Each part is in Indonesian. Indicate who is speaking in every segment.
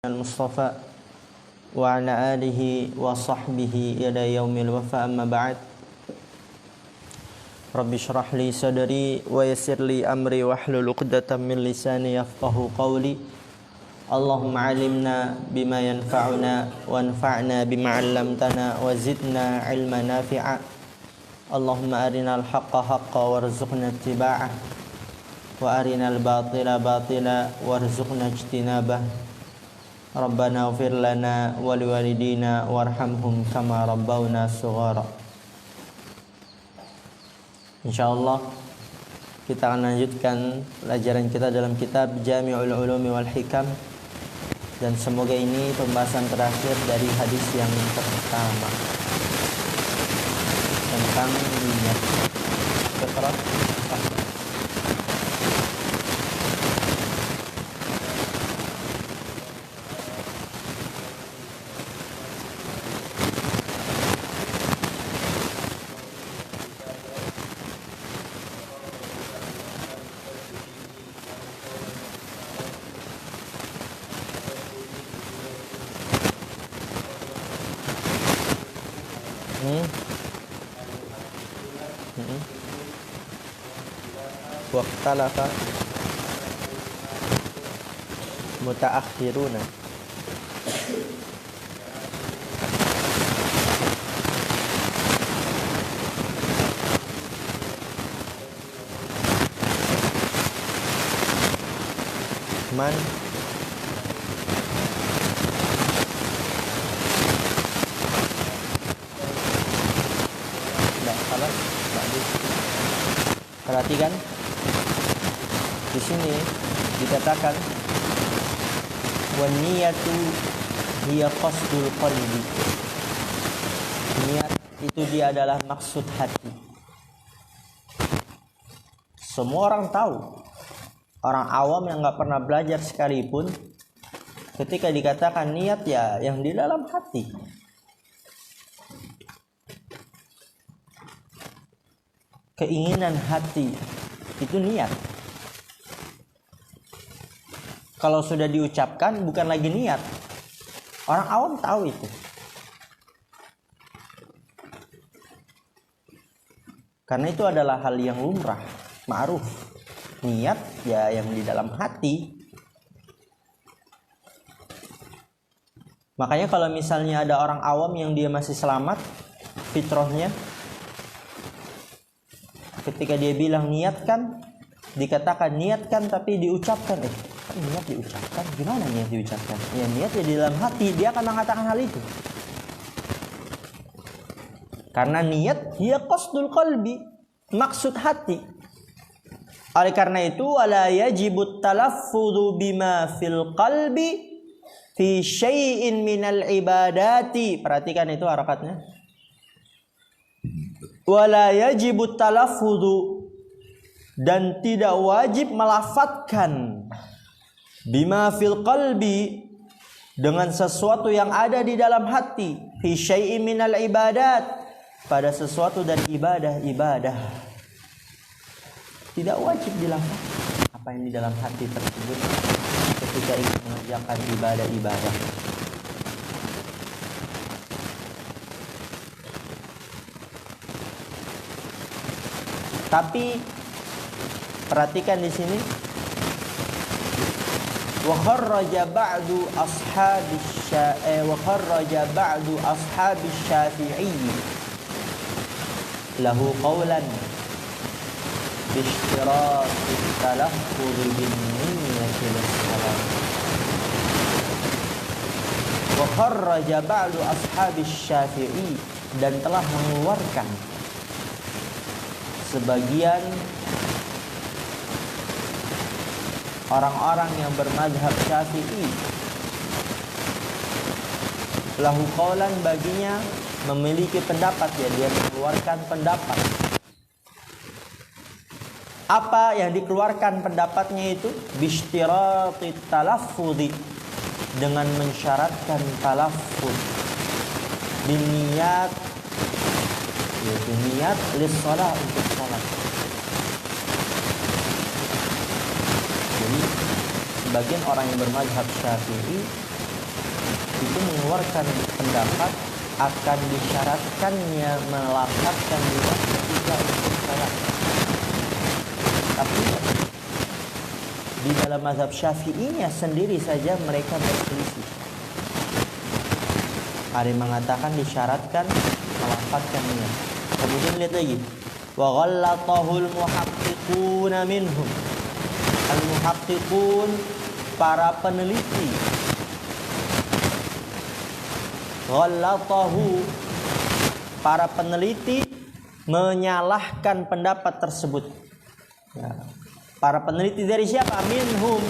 Speaker 1: المصطفى وعلى آله وصحبه إلى يوم الوفاء أما بعد رب اشرح لي صدري ويسر لي أمري واحلل عقدة من لساني يفقهوا قولي اللهم علمنا بما ينفعنا وانفعنا بما علمتنا وزدنا علما نافعا اللهم أرنا الحق حقا وارزقنا اتباعه وأرنا الباطل باطلا وارزقنا اجتنابه Rabbana ighfir lana wa liwalidina warhamhum kama rabbawna shighara. Insyaallah kita akan lanjutkan pelajaran kita dalam kitab Jami'ul Ulumi wal Hikam, dan semoga ini pembahasan terakhir dari hadis yang pertama tentang niat. Iqra. Waqtalafa mutaakhiruna man perhatikan di sini dikatakan wan niyatu hiya qasdul qalbi. Niat itu dia adalah maksud hati. Semua orang tahu, orang awam yang nggak pernah belajar sekalipun, ketika dikatakan niat ya yang di dalam hati. Keinginan hati itu niat. Kalau sudah diucapkan bukan lagi niat. Orang awam tahu itu. Karena itu adalah hal yang lumrah, ma'ruf. Niat ya yang di dalam hati. Makanya kalau misalnya ada orang awam yang dia masih selamat fitrahnya, ketika dia bilang niatkan, dikatakan niatkan tapi diucapkan, niat diucapkan, gimana niat diucapkan? Ya niat ya di dalam hati, dia akan mengatakan hal itu. Karena niat dia qasdul qalbi, maksud hati. Oleh karena itu wala yajibut talaffudhu bima fil qalbi fi syai'in minal ibadati. Perhatikan itu harakatnya. Wala yajibut talaffudhu, dan tidak wajib melafadzkan bima fil qalbi, dengan sesuatu yang ada di dalam hati, fi syai'in minal ibadat, pada sesuatu dari ibadah-ibadah. Tidak wajib dilafadzkan apa yang di dalam hati tersebut ketika ingin mengerjakan ibadah-ibadah. Tapi perhatikan di sini, wa kharraja ba'du ashabis Syafi'i lahu qawlan bi ishtirati talaffuz bin niyyati lis-salat. Wa kharraja ba'du ashabis Syafi'i, dan telah mengeluarkan sebagian orang-orang yang bermadzhab Syafi'i, lahu qaulan, baginya memiliki pendapat, ya dia mengeluarkan pendapat. Apa yang dikeluarkan pendapatnya itu? Bishtirati talaffudhi, dengan mensyaratkan talaffuz, biniyat, yaitu niat lis-shalah, untuk salat. Jadi sebagian orang yang bermadzhab Syafi'i itu mengeluarkan pendapat akan disyaratkannya melafazkan niat ketika untuk salat. Tapi di dalam mazhab Syafi'inya sendiri saja mereka berselisih. Ada yang mengatakan disyaratkan melafazkan niat. Kemudian lihat lagi, wa ghallatahul muhaqqiquna minhum. Al-muhaqqiqun, para peneliti. Ghallatahu, para peneliti menyalahkan pendapat tersebut. Ya. Para peneliti dari siapa? Minhum,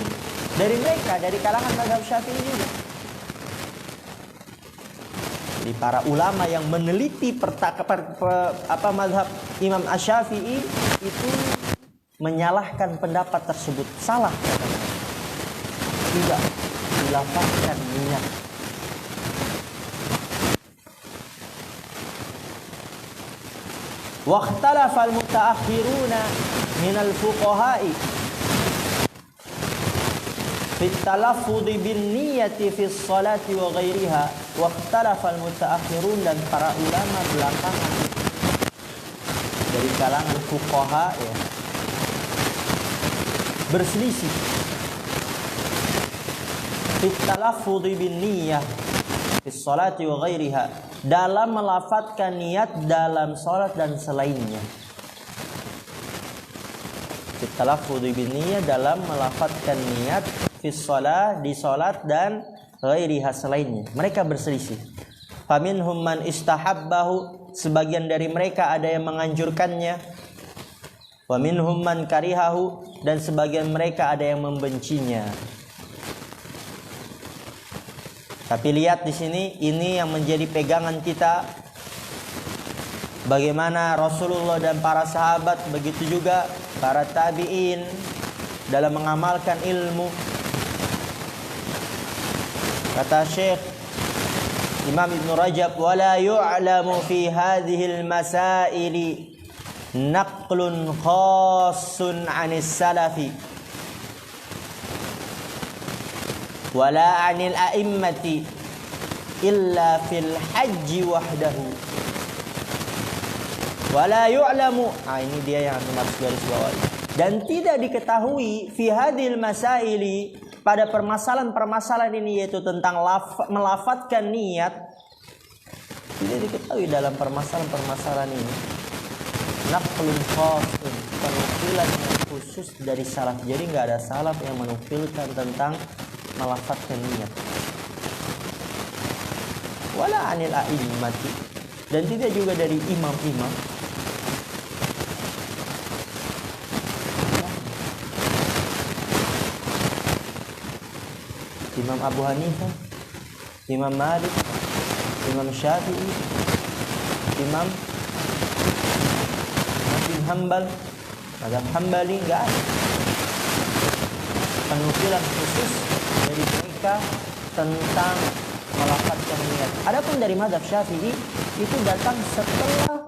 Speaker 1: dari mereka, dari kalangan mazhab Syafi'i juga. Jadi para ulama yang meneliti mazhab Imam Asy-Syafi'i itu menyalahkan pendapat tersebut. Salah katanya. Tidak dilafazkan niat. Wa ikhtalafa al-mutaakhiruna min al-fuqaha'i fi at-talaffuz bin niyyati fi as-salati wa ghairiha. Wa ikhtalafa al-mutaakhirun, dan para ulama belakangan dari kalangan fuqaha ya berselisih fi at-talaffuz bin niyyah fi as-salati wa ghairiha, dalam melafadzkan niat dalam salat dan selainnya. Fi at-talaffuz bin niyyah, dalam melafadzkan niat fi shalah, di salat, dan ghairiha, selainnya. Mereka berselisih. Faminhum man istahabbahu, sebagian dari mereka ada yang menganjurkannya. Wa minhum man karihahu, dan sebagian mereka ada yang membencinya. Tapi lihat di sini, ini yang menjadi pegangan kita. Bagaimana Rasulullah dan para sahabat, begitu juga para tabi'in dalam mengamalkan ilmu. Kata Syekh Imam Ibn Rajab, wala yu'lamu fi hadhil masaili naqlun khassun 'anis salafi wala 'anil a'immati illa fil haji wahdahu. Wala yu'lamu, ini dia yang harus garis bawahi. Dan tidak diketahui fi hadhil masaili, pada permasalahan-permasalahan ini, yaitu tentang melafadzkan niat, tidak diketahui dalam permasalahan-permasalahan ini naqlun khasun, penukilan yang khusus dari salaf. Jadi nggak ada salaf yang menukilkan tentang melafadzkan niat. Wala anil a'immati, dan tidak juga dari imam-imam. Imam Abu Hanifah, Imam Malik, Imam Syafi'i, Imam bin Hanbal, mazhab Hambali, enggak ada penukilan khusus dari mereka tentang melafadzkan niat. Adapun dari mazhab Syafi'i, itu datang setelah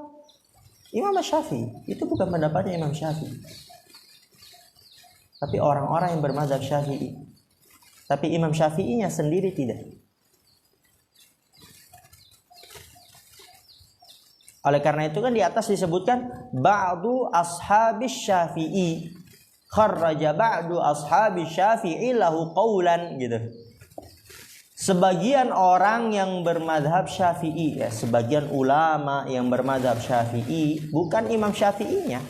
Speaker 1: Imam Syafi'i. Itu bukan pendapatnya Imam Syafi'i, tapi orang-orang yang bermazhab Syafi'i. Tapi Imam Syafi'inya sendiri tidak. Oleh karena itu kan di atas disebutkan ba'du ashabis Syafi'i, kharraja ba'du ashabis Syafi'i lahu qawlan, gitu. Sebagian orang yang bermadhab Syafi'i, ya, sebagian ulama yang bermadhab Syafi'i, bukan Imam Syafi'inya,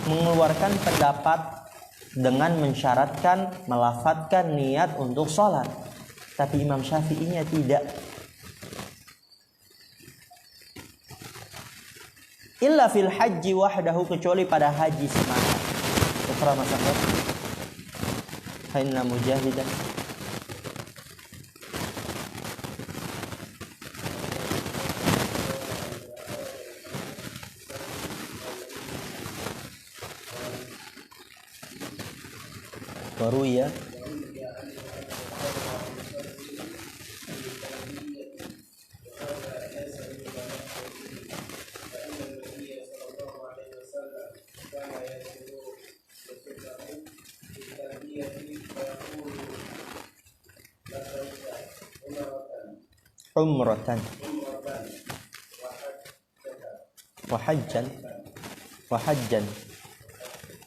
Speaker 1: mengeluarkan pendapat dengan mensyaratkan melafadzkan niat untuk sholat. Tapi Imam Syafi'inya tidak. Illa fil haji wahdahu, kecuali pada haji semata. Iqra masalah Inna mujahidan baru ya. umratan wa hajjan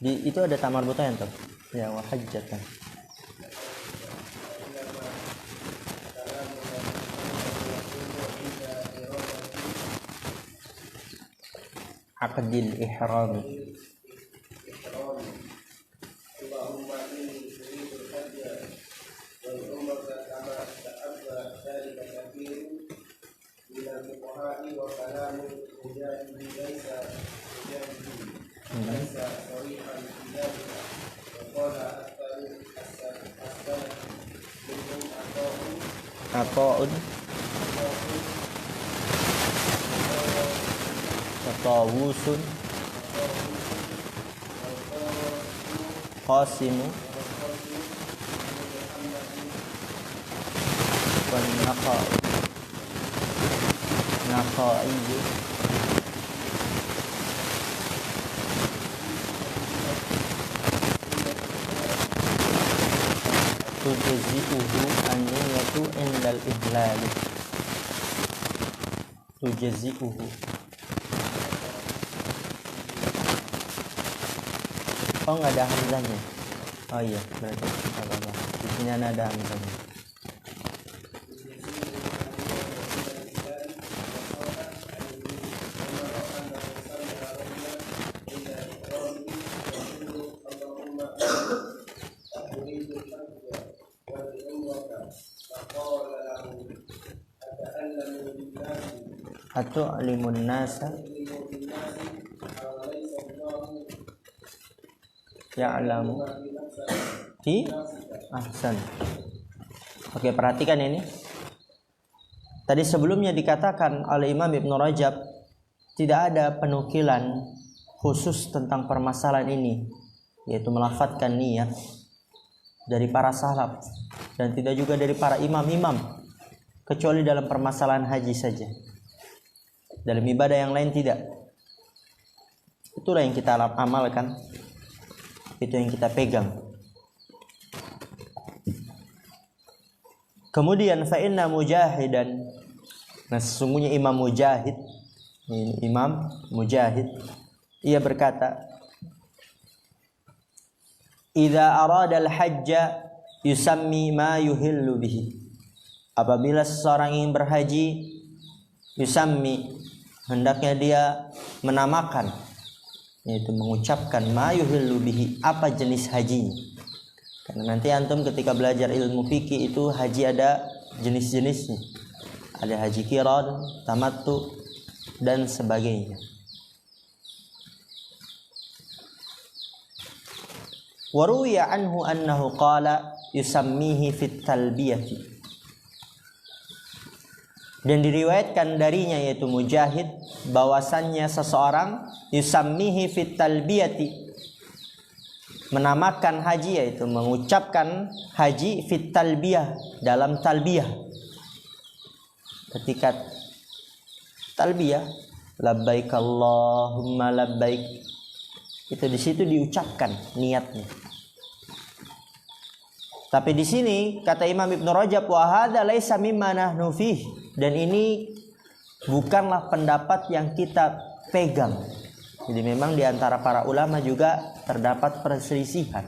Speaker 1: itu ada tamar butain tuh ya, wa hajjatan. Aqdil ihram Ata'un Tatawusun Qasimu Wan Naqa'iyyu Tujzi'uhu an-niyatu indal ihlali. Tujzi'uhu. Oh, nggak ada hamzahnya. Oh iya, berarti apa-apa. Di sini ada hamzahnya. Atau alimun nasa ya'lamu fi ahsan. Oke, perhatikan ini. Tadi sebelumnya dikatakan oleh Imam Ibn Rajab tidak ada penukilan khusus tentang permasalahan ini, yaitu melafadzkan niat dari para salaf dan tidak juga dari para imam-imam, kecuali dalam permasalahan haji saja. Dalam ibadah yang lain tidak. Itulah yang kita amalkan, itu yang kita pegang. Kemudian fa inna mujahidan, nah sesungguhnya Imam Mujahid, ini Imam Mujahid, ia berkata, idza arada al-hajja yusammi ma yuhillu bihi. Apabila seseorang ingin berhaji, yusammi, hendaknya dia menamakan, yaitu mengucapkan ma yuhillu bihi, apa jenis hajinya. Karena nanti antum ketika belajar ilmu fikih itu haji ada jenis-jenisnya. Ada haji qiran, tamattu dan sebagainya. Wa ruwiya anhu annahu qala yusammihi fit talbiyati. Dan diriwayatkan darinya yaitu Mujahid bahwasannya seseorang yusammihi fit talbiyati, menamakan haji yaitu mengucapkan haji fit talbiyah, dalam talbiyah. Ketika talbiyah labbaik Allahumma labbaik, itu di situ diucapkan niatnya. Tapi di sini kata Imam Ibn Rajab, wa hadza laisa mimma nahnu fih, dan ini bukanlah pendapat yang kita pegang. Jadi memang di antara para ulama juga terdapat perselisihan.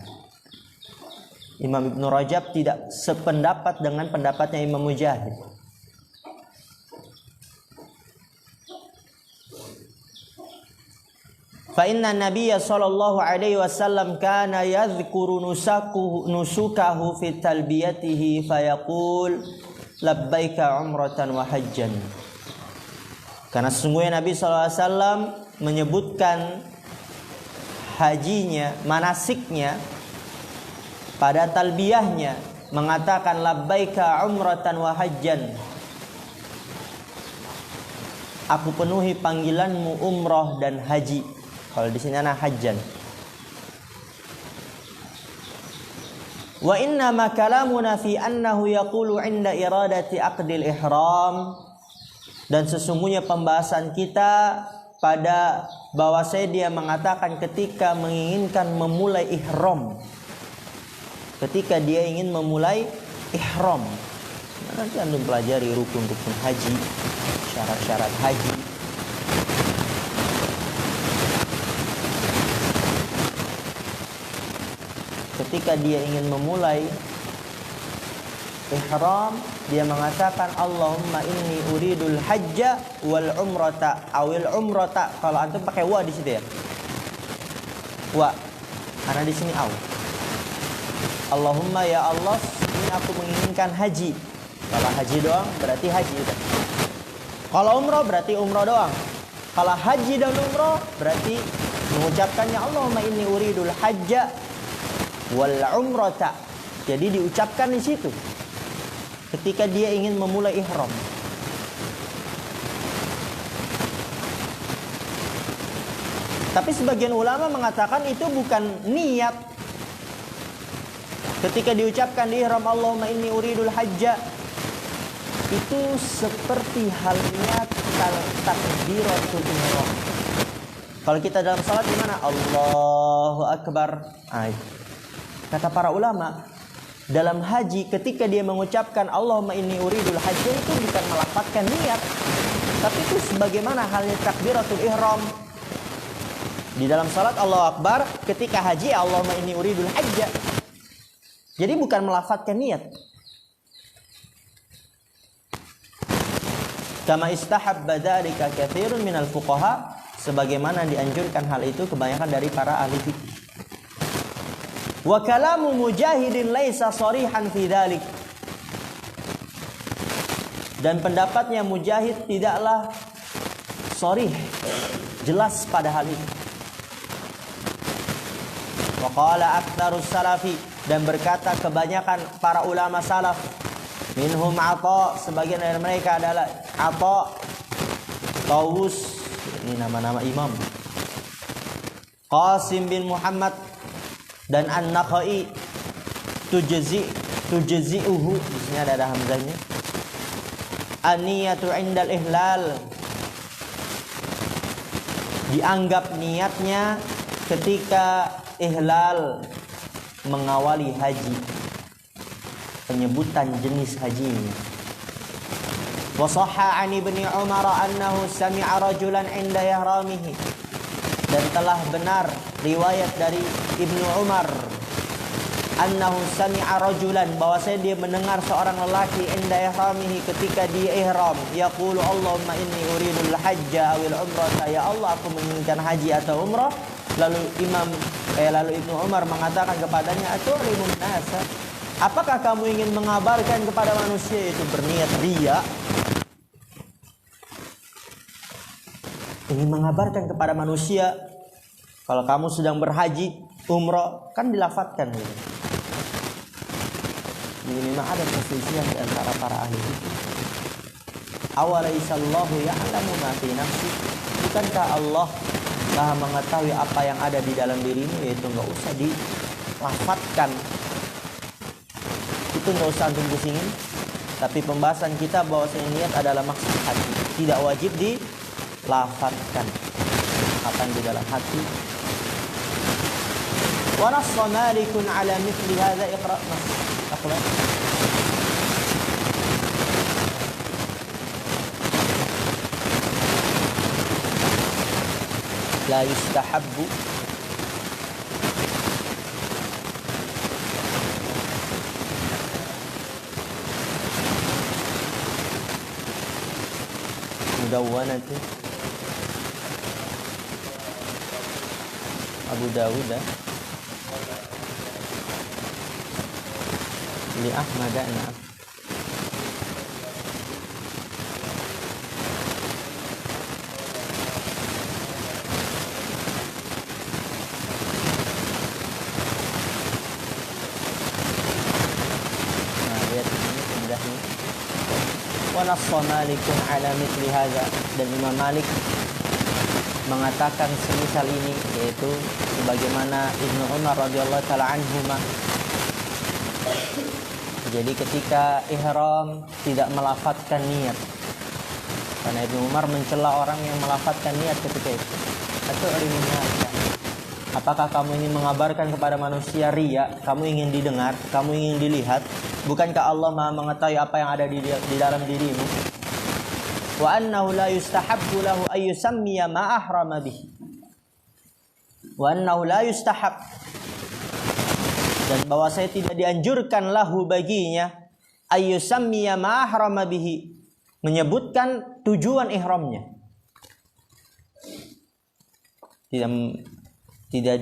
Speaker 1: Imam Ibn Rajab tidak sependapat dengan pendapatnya Imam Mujahid. Fa inna Nabiyya sallallahu alaihi wasallam kana yadhkuru nusukahu fi talbiyatihi fayaqul labbaika umratan wa hajjan. Karena sesungguhnya Nabi sallallahu alaihi wasallam menyebutkan hajinya, manasiknya pada talbiyahnya, mengatakan labbaika umratan wa hajjan. Aku penuhi panggilanmu umrah dan haji. Kalau di sini ana hajjan. Wa inna ma kalamuna fi annahu yaqulu 'inda iradati aqdil ihram. Dan sesungguhnya pembahasan kita pada bahwasanya dia mengatakan ketika menginginkan memulai ihram, ketika dia ingin memulai ihram. Nanti antum pelajari rukun-rukun haji, syarat-syarat haji. Ketika dia ingin memulai ihram, dia mengatakan Allahumma inni uridul hajja wal umrata awil umrata. Kalau antum pakai wa di situ ya. Wa. Karena di sini aw. Allahumma ya Allah, ini aku menginginkan haji. Kalau haji doang berarti haji udah. Kalau umroh berarti umroh doang. Kalau haji dan umroh berarti mengucapkannya Allahumma inni uridul hajja wal umrata. Jadi diucapkan di situ ketika dia ingin memulai ihram. Tapi sebagian ulama mengatakan itu bukan niat. Ketika diucapkan di ihram Allahumma inni uridul hajja, itu seperti halnya takbiratul ihram. Kalau kita dalam salat gimana? Allahu akbar. Kata para ulama, dalam haji ketika dia mengucapkan Allahumma inni uridul hajja itu bukan melafazkan niat, tapi itu sebagaimana halnya takbiratul ihram. Di dalam salat Allahu akbar, ketika haji Allahumma inni uridul hajja. Jadi bukan melafazkan niat. Kama istahabba dzalika katsirun minal fuqaha, sebagaimana dianjurkan hal itu kebanyakan dari para ahli fikih. Wa kalamu Mujahidin laisa sharihan fi dzalik. Dan pendapatnya Mujahid tidaklah sharih, jelas pada hal itu. Wa qala aktsarus salafi, dan berkata kebanyakan para ulama salaf, minhum Atha, sebagian dari mereka adalah Atha, Tawus, ini nama-nama imam, Qasim bin Muhammad, dan An-Nakhai, tujzi'uhu, di sini ada hamzahnya. An-niyatu indal ihlal, dianggap niatnya ketika ihlal, mengawali haji, penyebutan jenis hajinya. Wa sahha 'an Ibnu Umar annahu sami'a rajulan 'inda ihramihi, dan telah benar riwayat dari Ibnu Umar annahu sami'a rajulan, bahwasanya dia mendengar seorang lelaki 'inda ihramihi, ketika dia ihram, yaqulu Allahumma inni uridul hajja awil umrata, ya Allah aku menginginkan haji atau umrah. Lalu Ibnu Umar mengatakan kepadanya, atu'limun nasa, apakah kamu ingin mengabarkan kepada manusia, itu berniat riya, ingin mengabarkan kepada manusia kalau kamu sedang berhaji umrah, kan dilafatkan gitu. Ini memang ada perselisihan di antara para ahli fikih. Awalaysallahu ya'lamu ma fi nafsi, bukankah Allah Maha mengetahui apa yang ada di dalam dirimu, yaitu nggak usah dilafatkan, itu nggak usah antum pusingin. Tapi pembahasan kita bahwasanya niat adalah maksud hati, tidak wajib dilafatkan apa yang di dalam hati. Wa nassa Malikun ala mithli hadza iqra' nas. La yustahabbu mudawwanatu Abu Dawud li Ahmad na'am. Wa nassa Malikun ala mithli hadza, dan Imam Malik mengatakan semisal ini, yaitu sebagaimana Ibnu Umar radhiyallahu taala anhuma. Jadi ketika ihram tidak melafadzkan niat, karena Ibnu Umar mencela orang yang melafadzkan niat ketika itu. Atau Apakah kamu ingin mengabarkan kepada manusia riya? Kamu ingin didengar? Kamu ingin dilihat? Bukankah Allah Maha mengetahui apa yang ada di dalam dirimu? Wa annahu la yustahabbu lahu ay yusammiya ma ahrama bihi. Wa annahu la yustahab. Dan bahwa saya tidak dianjurkan lahu baginya ay yusammiya ma ahrama bihi, menyebutkan tujuan ihramnya. Tidak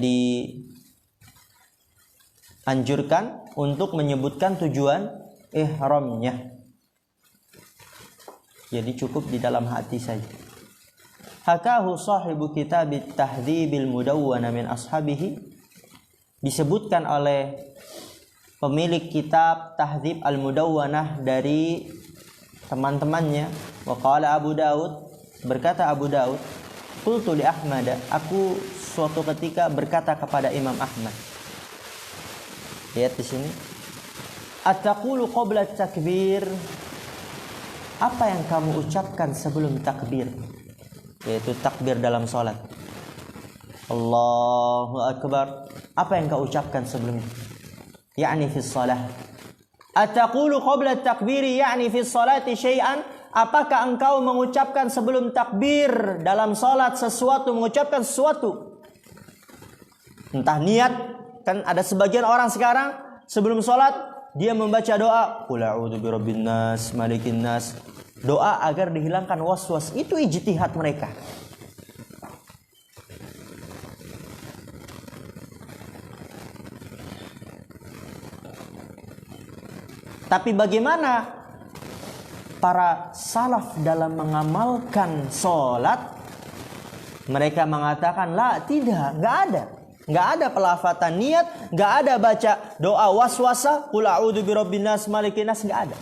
Speaker 1: dianjurkan untuk menyebutkan tujuan ihramnya. Jadi cukup di dalam hati saja. Hakahu sahibu kitab at-tahdhibil mudawwana min ashabihi, disebutkan oleh pemilik kitab Tahdhib al-Mudawwanah dari teman-temannya. Wa qala Abu Daud, berkata Abu Daud, qultu li Ahmad, aku suatu ketika berkata kepada Imam Ahmad. Lihat di sini. At-taqulu qabla takbir. Apa yang kamu ucapkan sebelum takbir? Yaitu takbir dalam salat. Allahu akbar. Apa yang kau ucapkan sebelumnya? Ya'ni fi shalah. At-taqulu qabla takbiri ya'ni fi sholati syai'an. Apakah engkau mengucapkan sebelum takbir dalam salat sesuatu, mengucapkan sesuatu? Entah niat, kan ada sebagian orang sekarang sebelum sholat dia membaca doa, qul a'udzu birabbin nas, malikin nas, doa agar dihilangkan waswas. Itu ijtihad mereka. Tapi bagaimana para salaf dalam mengamalkan sholat? Mereka mengatakan, la, tidak, nggak ada pelafatan niat, nggak ada baca doa waswasa, qul a'udzu birabbin nas malikin nas, nggak ada.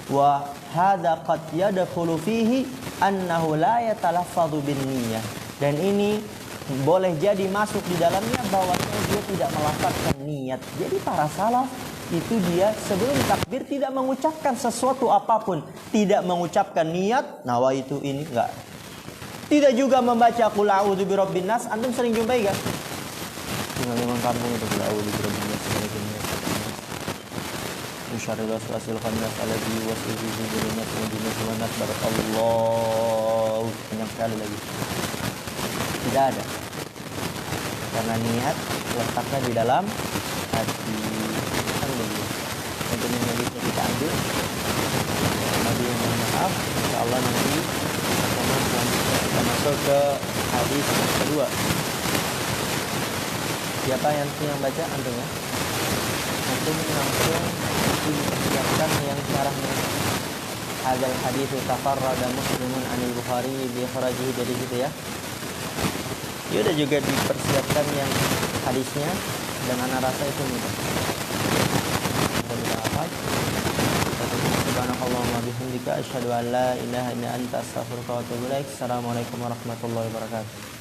Speaker 1: Wa hadza qad yadkhulu fihi annahu la yatalaffadhu bin niyyah. Dan ini boleh jadi masuk di dalamnya bahwasanya dia tidak melafazkan niat. Jadi para salaf itu dia sebelum takbir tidak mengucapkan sesuatu apapun, tidak mengucapkan niat, nawaitu ini, enggak. Tidak juga membaca qul a'udzu birabbin nas. Antum sering jumpai kan? Tinggal memang kampung itu qul a'udzu birabbin nas malikin nas min syarril waswasil khannas alladzi yuwaswisu fi sudurin nas min jinnati wan nas. Barakallahu, banyak sekali lagi. Tidak ada. Karena niat letaknya di dalam hati. Kan begitu. Untuk yang bisa kita ambil. Nabi yang maaf, insyaallah nanti kita masuk ke hadis yang kedua. Siapa yang baca? Antum ya? Antum langsung dipersiapkan yang syarahnya. Hadzal hadits tafarrada Muslimun 'anil Bukhari bi ikhrajihi, dari situ ya. Ya udah, juga dipersiapkan yang hadisnya, dan ana rasa itu mudah. Subhanakallahumma bihamdika asyhadu an la ilaha illa anta astaghfiruka wa atubu ilaik. Assalamualaikum warahmatullahi wabarakatuh.